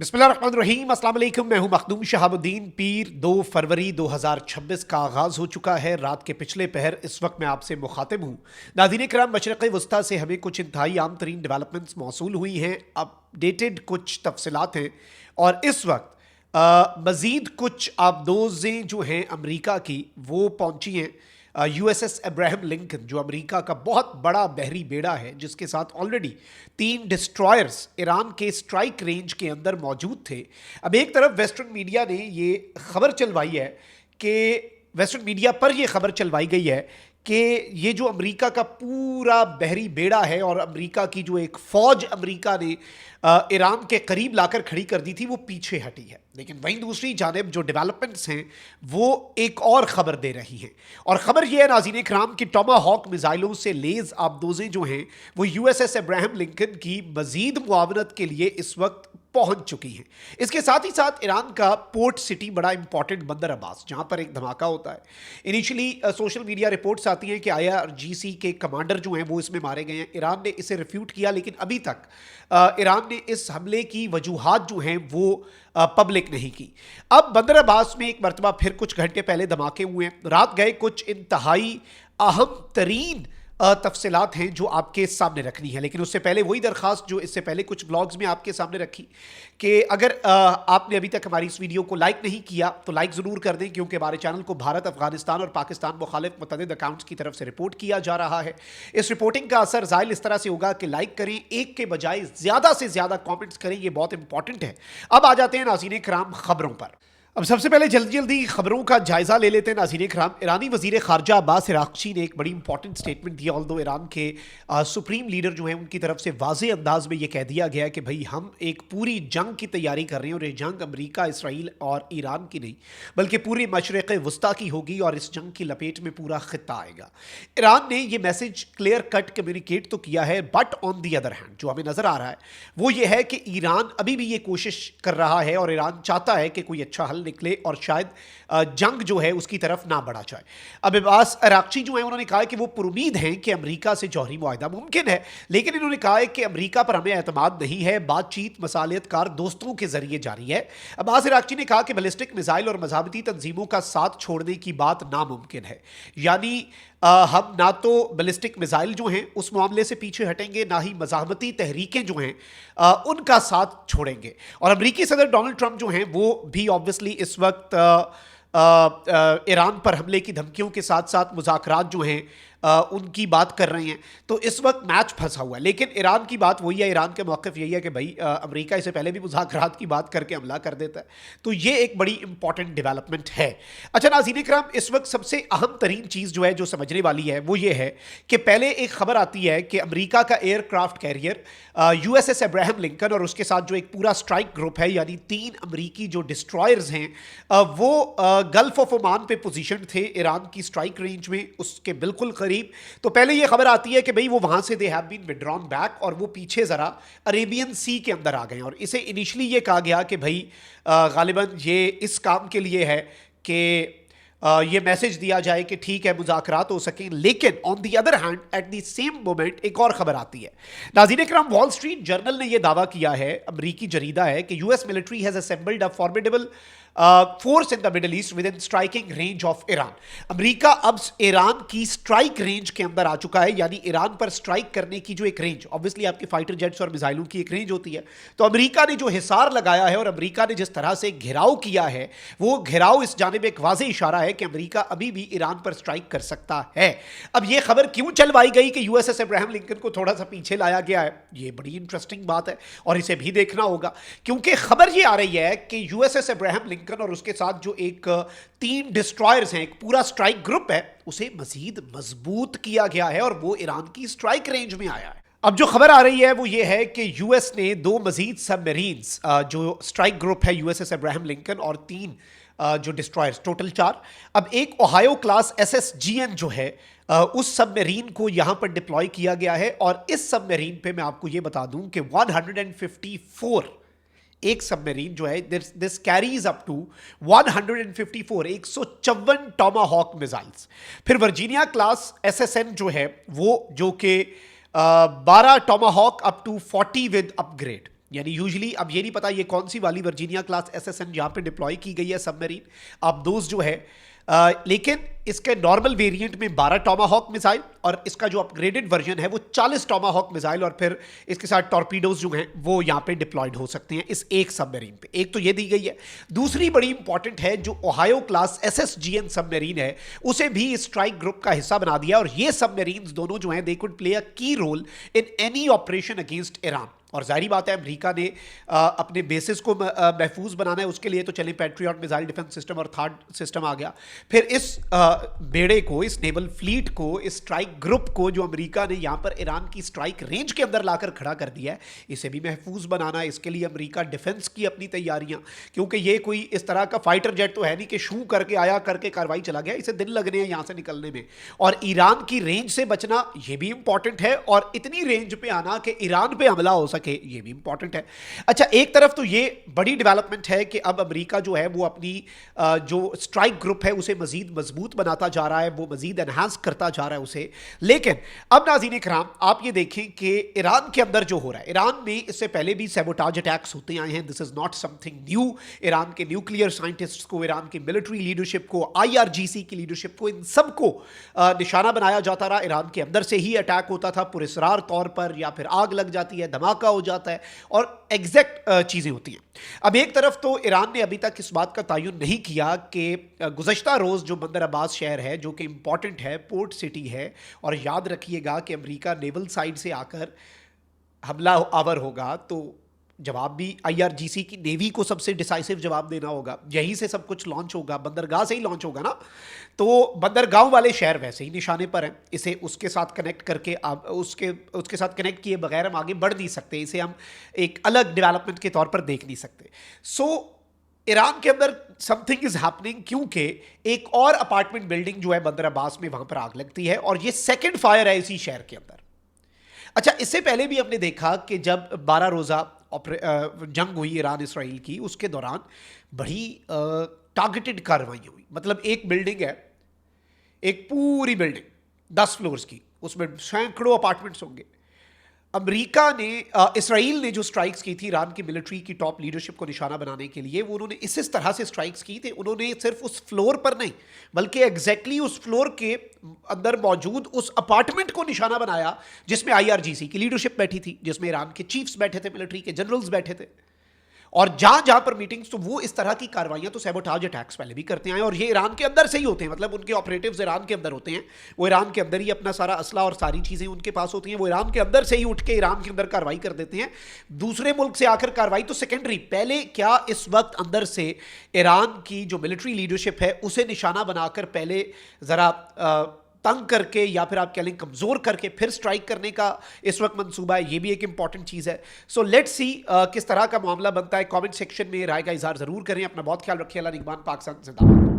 बिस्मिल्लाहिर्रहमानिर्रहीम, अस्सलाम वालेकुम। मैं हूं मखदूम शहाबुद्दीन पीर। 2 फरवरी 2026 का आगाज़ हो चुका है। रात के पिछले पहर इस वक्त मैं आपसे मुखातिब हूँ। नाज़रीन किराम, मशरिक़ वस्ता से हमें कुछ इंतहाई आम तरीन डेवलपमेंट्स मौसूल हुई हैं। अपडेटेड कुछ तफसीलात हैं और इस वक्त मज़ीद कुछ आबदोज़ें जो हैं अमरीका की वो पहुँची हैं। यूएसएस अब्राहम लिंकन जो अमेरिका का बहुत बड़ा बहरी बेड़ा है, जिसके साथ ऑलरेडी 3 डिस्ट्रॉयर्स ईरान के स्ट्राइक रेंज के अंदर मौजूद थे। अब एक तरफ वेस्टर्न मीडिया ने ये खबर चलवाई है कि वेस्टर्न मीडिया पर ये खबर चलवाई गई है कि ये जो अमेरिका का पूरा बहरी बेड़ा है और अमेरिका की जो एक फ़ौज अमेरिका ने ईरान के करीब लाकर खड़ी कर दी थी वो पीछे हटी है। लेकिन वहीं दूसरी जानिब जो डेवलपमेंट्स हैं वो एक और ख़बर दे रही हैं और ख़बर ये है नाज़रीन इकराम की टोमाहॉक मिसाइलों से लेज़ आबदोज़ें जो हैं वो यूएसएस अब्राहम लिंकन की मज़ीद मुआवनत के लिए इस वक्त पहुंच चुकी हैं। इसके साथ ही साथ ईरान का पोर्ट सिटी बड़ा इंपॉर्टेंट बंदर अब्बास, जहां पर एक धमाका होता है। इनिशियली सोशल मीडिया रिपोर्ट्स आती हैं कि IRGC के कमांडर जो हैं वो इसमें मारे गए हैं। ईरान ने इसे रिफ्यूट किया, लेकिन अभी तक ईरान ने इस हमले की वजूहात जो हैं वो पब्लिक नहीं की। अब बंदर अब्बास में एक मरतबा फिर कुछ घंटे पहले धमाके हुए हैं। रात गए कुछ इंतहाई अहम तरीन तफसीलात हैं जो आपके सामने रखनी है, लेकिन उससे पहले वही दरखास्त जो इससे पहले कुछ ब्लॉग्स में आपके सामने रखी कि अगर आपने अभी तक हमारी इस वीडियो को लाइक नहीं किया तो लाइक ज़रूर कर दें, क्योंकि हमारे चैनल को भारत, अफगानिस्तान और पाकिस्तान मुखालिफ मुतअद्दिद अकाउंट्स की तरफ से रिपोर्ट किया जा रहा है। इस रिपोर्टिंग का असर ज़ाहिर इस तरह से होगा कि लाइक करें, एक के बजाय ज़्यादा से ज़्यादा कॉमेंट्स करें, ये बहुत इंपॉर्टेंट है। अब आ जाते हैं नाज़रीन कराम खबरों पर। अब सबसे पहले जल्दी खबरों का जायजा ले लेते हैं नाज़रीन कराम। ईरानी वज़ीर ख़ारजा अब्बास अराग़ची ने एक बड़ी इंपॉर्टेंट स्टेटमेंट दिया। ऑल्दो ईरान के सुप्रीम लीडर जो हैं उनकी तरफ से वाज़े अंदाज में ये कह दिया गया कि भाई हम एक पूरी जंग की तैयारी कर रहे हैं और ये जंग अमेरिका, इसराइल और ईरान की नहीं बल्कि पूरी मशरिक़ वस्ता की होगी और इस जंग की लपेट में पूरा ख़ित्ता आएगा। ईरान ने ये मैसेज क्लियर कट कम्युनिकेट तो किया है, but on the other hand जो हमें नज़र आ रहा है वो ये है कि ईरान अभी भी ये कोशिश कर रहा है और ईरान चाहता है कि कोई अच्छा हल निकले और शायद जंग जो है उसकी तरफ ना बढ़ा जाए। अब अब्बास अराग़ची जो है उन्होंने कहा कि वो पुरुमीद हैं कि अमेरिका से जौहरी मुआहदा मुमकिन है, लेकिन इन्होंने कहा है कि अमेरिका पर हमें एतमाद नहीं है, बातचीत मसालियतकार दोस्तों के जरिए जारी है। अब्बास अराग़ची ने कहा कि बैलिस्टिक मिसाइल और मज़ाहमती तंजीमों का साथ छोड़ने की बात नामुमकिन है, यानी हम ना तो बैलिस्टिक मिसाइल जो हैं उस मामले से पीछे हटेंगे, ना ही मज़ाहमती तहरीकें जो हैं उनका साथ छोड़ेंगे। और अमेरिकी सदर डोनाल्ड ट्रंप जो हैं वो भी ऑब्वियसली इस वक्त ईरान पर हमले की धमकियों के साथ साथ मुज़ाकरात जो हैं उनकी बात कर रहे हैं। तो इस वक्त मैच फंसा हुआ है, लेकिन ईरान की बात वही है, ईरान का मौक़िफ़ यही है कि भाई अमेरिका इससे पहले भी मुज़ाकरात की बात करके हमला कर देता है। तो ये एक बड़ी इंपॉर्टेंट डेवलपमेंट है। अच्छा नाज़रीन इकराम, इस वक्त सबसे अहम तरीन चीज़ जो है जो समझने वाली है वो ये है कि पहले एक खबर आती है कि अमेरिका का aircraft carrier USS Abraham Lincoln और उसके साथ जो एक पूरा स्ट्राइक ग्रुप है, यानी 3 अमेरिकी जो डिस्ट्रॉयर्स हैं वो गल्फ ऑफ ओमान पे पोजीशन थे ईरान की स्ट्राइक रेंज में, उसके बिल्कुल करीब। तो पहले ये खबर आती है कि भाई वो वहां से they have been withdrawn back और वो पीछे जरा अरेबियन सी के अंदर आ गए। और इसे इनिशियली ये कहा गया कि भाई गालिबन ये इस काम के लिए है कि ये मैसेज दिया जाए कि ठीक है मुज़ाकरात हो सकें। लेकिन on the other hand at the same moment एक और खबर आती है नाज़रीन इकराम। वॉल स्ट्रीट जर्नल ने यह दावा किया है, अमरीकी जरीदा है, कि US military has assembled a formidable force in the middle east with in striking range of Iran. America अब ईरान की स्ट्राइक रेंज के अंदर आ चुका है, यानी ईरान पर स्ट्राइक करने की जो एक रेंज, ऑब्वियसली आपके फाइटर जेट्स और मिसाइलों की एक रेंज होती है। तो अमेरिका ने जो हिसार लगाया है और अमेरिका ने जिस तरह से घेराव किया है वो घेराव इस जानिब एक वाज़ेह इशारा है कि अमेरिका अभी भी ईरान पर स्ट्राइक कर सकता है। अब ये खबर क्यों चलवाई गई कि USS अब्राहम लिंकन को थोड़ा सा पीछे लाया गया है, ये बड़ी इंटरेस्टिंग बात है और इसे भी देखना होगा, क्योंकि खबर ये आ रही है कि USS अब्राहम लिंकन और उसके साथ जो एक 3 डिस्ट्रॉयर्स हैं, एक पूरा स्ट्राइक ग्रुप है, उसे मजीद मजबूत किया गया है और वो ईरान की स्ट्राइक रेंज में आया है। अब जो खबर आ रही है वो ये है कि US ने 2 मजीद सबमरीन्स, जो स्ट्राइक ग्रुप है USS अब्राहम लिंकन और 3 जो डिस्ट्रॉयर्स, टोटल 4, अब एक ओहायो क्लास SSGN जो है उस सबमरीन को यहां पर डिप्लॉय किया गया है। और इस सबमरीन पे मैं आपको ये बता दूं कि 154 एक सबमरीन जो है this carries up to 154 154 Tomahawk missiles. फिर वर्जीनिया क्लास SSN जो है वो जो कि 12 Tomahawk up to 40 with upgrade, यानी यूजली अब ये नहीं पता ये कौन सी वाली वर्जीनिया क्लास एसएसएन जहाँ पे डिप्लॉय की गई है सबमरीन, अब दोस्त जो है लेकिन इसके नॉर्मल वेरिएंट में 12 टॉमाहॉक मिसाइल और इसका जो अपग्रेडेड वर्जन है वो 40 टॉमाहॉक मिसाइल और फिर इसके साथ टॉर्पीडोज जो हैं वो यहाँ पे डिप्लॉयड हो सकते हैं इस एक सबमरीन पे। एक तो ये दी गई है। दूसरी बड़ी इंपॉर्टेंट है, जो ओहायो क्लास एसएसजीएन सबमरीन है उसे भी स्ट्राइक ग्रुप का हिस्सा बना दिया और ये सबमरीन्स दोनों जो हैं they could play a key role in any operation against Iran. और जाहिर बात है अमेरिका ने अपने बेसिस को महफूज बनाना है, उसके लिए तो चले पैट्रियट मिसाइल डिफेंस सिस्टम और थर्ड सिस्टम आ गया। फिर इस बेड़े को, इस नेवल फ्लीट को, इस स्ट्राइक ग्रुप को जो अमेरिका ने यहाँ पर ईरान की स्ट्राइक रेंज के अंदर लाकर खड़ा कर दिया है, इसे भी महफूज बनाना है। इसके लिए अमेरिका डिफेंस की अपनी तैयारियाँ, क्योंकि ये कोई इस तरह का फाइटर जेट तो है नहीं कि शू करके आया करके कार्रवाई चला गया, इसे दिन लगने हैं यहाँ से निकलने में। और ईरान की रेंज से बचना ये भी इंपॉर्टेंट है और इतनी रेंज पे आना कि ईरान पे हमला हो सके, ये भी इंपॉर्टेंट है। अच्छा, एक तरफ तो ये बड़ी डेवलपमेंट है कि अब अमेरिका जो है वो अपनी जो स्ट्राइक ग्रुप है उसे मजीद मजबूत बनाता जा रहा है, वो मजीद एनहांस करता जा रहा है उसे। लेकिन अब नाज़रीन इकराम आप ये देखें कि ईरान के अंदर जो हो रहा है, ईरान में इससे पहले भी सैबोटाज अटैक्स होते आए हैं, this is not something new. Iran के न्यूक्लियर साइंटिस्ट्स को, ईरान की मिलिट्री लीडरशिप को, IRGC की लीडरशिप को, इन सबको निशाना बनाया जाता रहा। ईरान के अंदर से ही अटैक होता था पुरस्रार तौर पर, या फिर आग लग जाती है, धमाका हो जाता है और एग्जैक्ट चीज़ें होती हैं। अब एक तरफ तो ईरान ने अभी तक इस बात का तयन नहीं किया कि गुज़श्ता रोज़ जो बंदर अब्बास शहर है जो कि इंपॉर्टेंट है, पोर्ट सिटी है, और याद रखिएगा कि अमेरिका नेवल साइड से आकर हमला आवर होगा तो जवाब भी IRGC की नेवी को सबसे डिसाइसिव जवाब देना होगा। यहीं से सब कुछ लॉन्च होगा, बंदरगाह से ही लॉन्च होगा ना। तो बंदरगाह वाले शहर वैसे ही निशाने पर हैं, इसे उसके साथ कनेक्ट करके आप उसके साथ कनेक्ट किए बगैर हम आगे बढ़ नहीं सकते, इसे हम एक अलग डेवलपमेंट के तौर पर देख नहीं सकते। सो ईरान के अंदर समथिंग इज हैपनिंग, क्योंकि एक और अपार्टमेंट बिल्डिंग जो है बंदर अब्बास में, वहां पर आग लगती है और ये सेकेंड फायर है इसी शहर के अंदर। अच्छा, इससे पहले भी हमने देखा कि जब 12 रोज़ा जंग हुई ईरान इसराइल की, उसके दौरान बड़ी टारगेटेड कार्रवाई हुई। मतलब एक बिल्डिंग है, एक पूरी बिल्डिंग 10 फ्लोर्स की, उसमें सैकड़ों अपार्टमेंट्स होंगे। अमेरिका ने इसराइल ने जो स्ट्राइक्स की थी ईरान की मिलिट्री की टॉप लीडरशिप को निशाना बनाने के लिए, वो उन्होंने इस तरह से स्ट्राइक्स की थी। उन्होंने सिर्फ उस फ्लोर पर नहीं बल्कि एग्जैक्टली उस फ्लोर के अंदर मौजूद उस अपार्टमेंट को निशाना बनाया जिसमें IRGC की लीडरशिप बैठी थी, जिसमें ईरान के चीफ्स बैठे थे, मिलिट्री के जनरल्स बैठे थे। और जहां जहां पर मीटिंग्स, तो वो इस तरह की कार्रवाइयां तो सैबोटाज अटैक्स पहले भी करते हैं और ये ईरान के अंदर से ही होते हैं। मतलब उनके ऑपरेटिव्स ईरान के अंदर होते हैं, वो ईरान के अंदर ही अपना सारा असला और सारी चीज़ें उनके पास होती हैं, वो ईरान के अंदर से ही उठ के ईरान के अंदर कार्रवाई कर देते हैं। दूसरे मुल्क से आकर कार्रवाई तो सेकेंडरी, पहले क्या इस वक्त अंदर से ईरान की जो मिलिट्री लीडरशिप है उसे निशाना बनाकर पहले ज़रा तंग करके या फिर आप कह लें कमज़ोर करके फिर स्ट्राइक करने का इस वक्त मंसूबा है, ये भी एक इंपॉर्टेंट चीज़ है। सो लेट्स सी किस तरह का मामला बनता है। कमेंट सेक्शन में राय का इजहार ज़रूर करें। अपना बहुत ख्याल रखिए। अल्लाह निगहबान। पाकिस्तान जिंदाबाद।